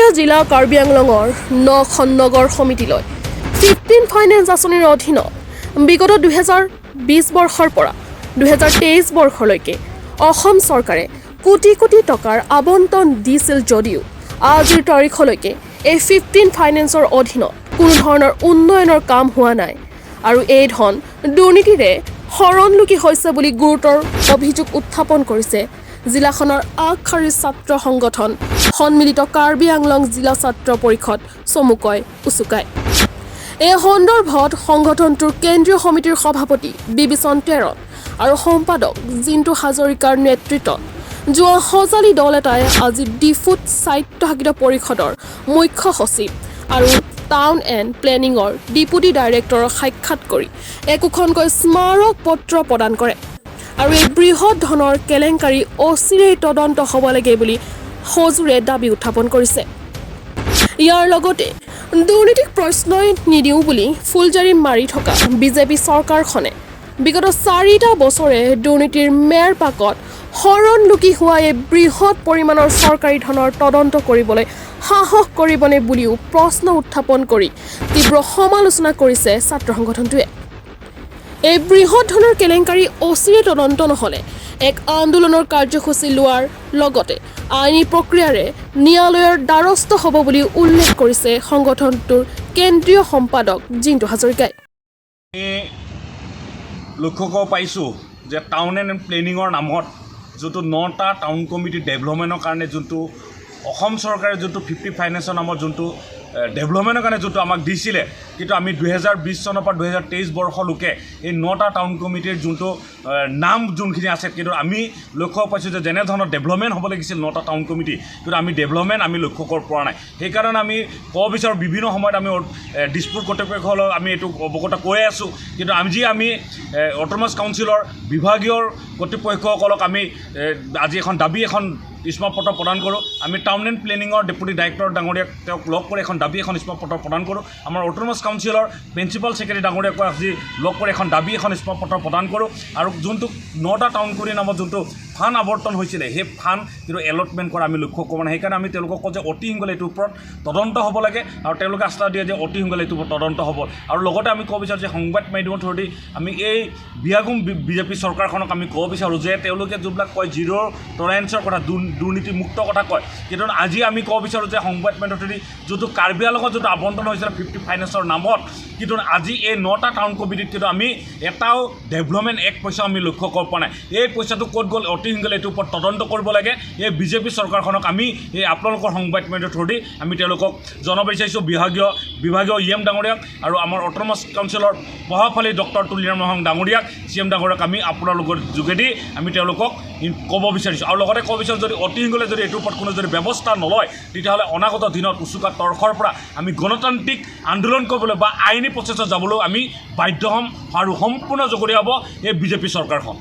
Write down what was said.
তিনিচুকীয়া জিলা কাৰ্বি আংলঙৰ 9খন নগৰ সমিতিলৈ 15 ফাইনেন্স আঁচনিৰ অধীনত বিগত 2020 বৰ্ষৰ পৰা 2023 বৰ্ষলৈকে অসম চৰকাৰে কোটি কোটি টকাৰ আবণ্টন দিছিল যদিও আজিৰ তাৰিখলৈকে এই 15 ফাইনেন্সৰ অধীনত কোনো ধৰণৰ উন্নয়নৰ কাম হোৱা নাই আৰু এই ধন দুৰ্নীতিৰে হৰণলুকি হৈছে বুলি গুৰুতৰ অভিযোগ উত্থাপন কৰিছে জিলাখনৰ আগশাৰীৰ ছাত্ৰ সংগঠন সন্মিলিত কাৰ্বি আংলং জিলা ছাত্ৰ পৰিষদ চমুকৈ উচুকাই। এই সন্দৰ্ভত সংগঠনটোৰ কেন্দ্ৰীয় সমিতিৰ সভাপতি বিবিচন তেৰণ আৰু সম্পাদক জিন্তু হাজৰিকাৰ নেতৃত্বত যোৱা সজালি দল এটাই আজি ডিফুট স্বায়ত্তশাসিত পৰিষদৰ মুখ্য সচিব আৰু টাউন এণ্ড প্লেনিঙৰ ডিপুটি ডাইৰেক্টৰক সাক্ষাৎ কৰি একোখনকৈ স্মাৰক পত্ৰ প্ৰদান কৰে আৰু এই বৃহৎ ধনৰ কেলেংকাৰী অচিৰেই তদন্ত হ'ব লাগে বুলি সজোৰে দাবী উত্থাপন কৰিছে। ইয়াৰ লগতে দুৰ্নীতিক প্ৰশ্নই নিদিওঁ বুলি ফুলজাৰি মাৰি থকা বিজেপি চৰকাৰখনে বিগত 4টা বছৰে দুৰ্নীতিৰ মেৰ পাকত হৰণলুকি হোৱা এই বৃহৎ পৰিমাণৰ চৰকাৰী ধনৰ তদন্ত কৰিবলৈ সাহস কৰিবনে বুলিও প্ৰশ্ন উত্থাপন কৰি তীব্ৰ সমালোচনা কৰিছে ছাত্ৰ সংগঠনটোৱে। এই বৃহৎ ধনৰ কেলেংকাৰী অচিৰে তদন্ত নহ'লে এক আন্দোলনৰ কাৰ্যসূচী লোৱাৰ লগতে আইনী প্ৰক্ৰিয়াৰে ন্যায়ালয়ৰ দ্বাৰস্থ হ'ব বুলি উল্লেখ কৰিছে সংগঠনটোৰ কেন্দ্ৰীয় সম্পাদক জিন্তু হাজৰিকাই। লক্ষ্য কৰিব পাইছোঁ যে টাউন এণ্ড প্লেনিঙৰ নামত যোনটো 9টা টাউন কমিটি ডেভেলপমেণ্টৰ কাৰণে যোনটো অসম চৰকাৰে যোনটো 50 ফাইনেন্সৰ নামত যোনটো ডেভেলপমেণ্টৰ কাৰণে যোনটো আমাক দিছিলে, কিন্তু আমি 2020 চনৰ পৰা 2023 বৰ্ষলৈকে এই 9টা টাউন কমিটিৰ যোনটো নাম যোনখিনি আছে, কিন্তু আমি লক্ষ্য পাইছোঁ যে যেনেধৰণৰ ডেভেলপমেণ্ট হ'ব লাগিছিল 9টা টাউন কমিটি, কিন্তু আমি ডেভেলপমেণ্ট আমি লক্ষ্য কৰিব পৰা নাই। সেইকাৰণে আমি ক'ব বিচাৰোঁ বিভিন্ন সময়ত আমি দিছপুৰ কৰ্তৃপক্ষলৈ আমি এইটো অৱগত কৈ আছোঁ, কিন্তু আমি অট'নমাছ কাউন্সিলৰ বিভাগীয় কৰ্তৃপক্ষসকলক আমি আজি এখন দাবী এখন স্মাৰকপত্ৰ প্ৰদান কৰোঁ। আমি টাউন এণ্ড প্লেনিঙৰ ডেপুটি ডাইৰেক্টৰ ডাঙৰীয়াক তেওঁক লগ কৰি এখন দাবী এখন স্মাৰকপত্ৰ প্ৰদান কৰোঁ। আমাৰ অট'নমাছ কাউন্সিলৰ প্ৰিন্সিপাল ছেক্ৰেটাৰী ডাঙৰীয়াক আজি লগ কৰি এখন দাবী এখন স্মাৰকপত্ৰ প্ৰদান কৰোঁ। আৰু যোনটো 9টা টাউন কমিটিৰ নামত যোনটো ফাণ্ড আৱৰ্তন হৈছিলে, সেই ফাণ্ড কিন্তু এলটমেণ্ট কৰা আমি লক্ষ্য কৰা নাই। সেইকাৰণে আমি তেওঁলোকক কওঁ যে অতি সোনকালে এইটোৰ ওপৰত তদন্ত হ'ব লাগে আৰু তেওঁলোকে আশ্বাস দিয়ে যে অতি সোনকালে এইটোৰ ওপৰত তদন্ত হ'ব। আৰু লগতে আমি ক'ব বিচাৰোঁ যে সংবাদ মাধ্যমৰ থ্ৰুদি আমি এই বিয়াগুম বিজেপি চৰকাৰখনক আমি ক'ব বিচাৰোঁ যে তেওঁলোকে যোনবিলাক কয় জিৰ' টলাৰেঞ্চৰ কথা, দুৰ্নীতিমুক্ত কথা কয়, কিন্তু আজি আমি ক'ব বিচাৰোঁ যে সংবাদ মাধ্যমৰ থ্ৰুদি যোনটো কাৰ্বি আংলঙত যোনটো আবণ্টন হৈছিলে 50 ফাইনেন্সৰ নামত, কিন্তু আজি এই 9টা টাউন কমিটিত কিন্তু আমি এটাও ডেভেলপমেণ্ট এক পইচা আমি লক্ষ্য কৰিব পৰা নাই। এই পইচাটো ক'ত গ'ল অতি সোনকালে এইটোৰ ওপৰত তদন্ত কৰিব লাগে। এই বিজেপি চৰকাৰখনক আমি এই আপোনালোকৰ সংবাদ মাধ্যমৰ থ্ৰুদি আমি তেওঁলোকক জনাব বিচাৰিছোঁ, বিভাগীয় ইএম ডাঙৰীয়াক আৰু আমাৰ অট'নমাছ কাউন্সিলৰ প্ৰভাৱশালী ডক্টৰ তুলিৰাম ডাঙৰীয়াক, CM ডাঙৰীয়াক আমি আপোনালোকৰ যোগেদি আমি তেওঁলোকক ক'ব বিচাৰিছোঁ। আৰু লগতে ক'ব বিচাৰোঁ যদি অতি সোনকালে যদি এইটোৰ ওপৰত কোনো যদি ব্যৱস্থা নলয়, তেতিয়াহ'লে অনাগত দিনত উচুকা তৰ্খৰ পৰা আমি গণতান্ত্ৰিক আন্দোলন কৰিবলৈ বা আইনী প্ৰচেছত যাবলৈ আমি বাধ্য হ'ম আৰু সম্পূৰ্ণ জগৰীয়া হ'ব এই বিজেপি চৰকাৰখন।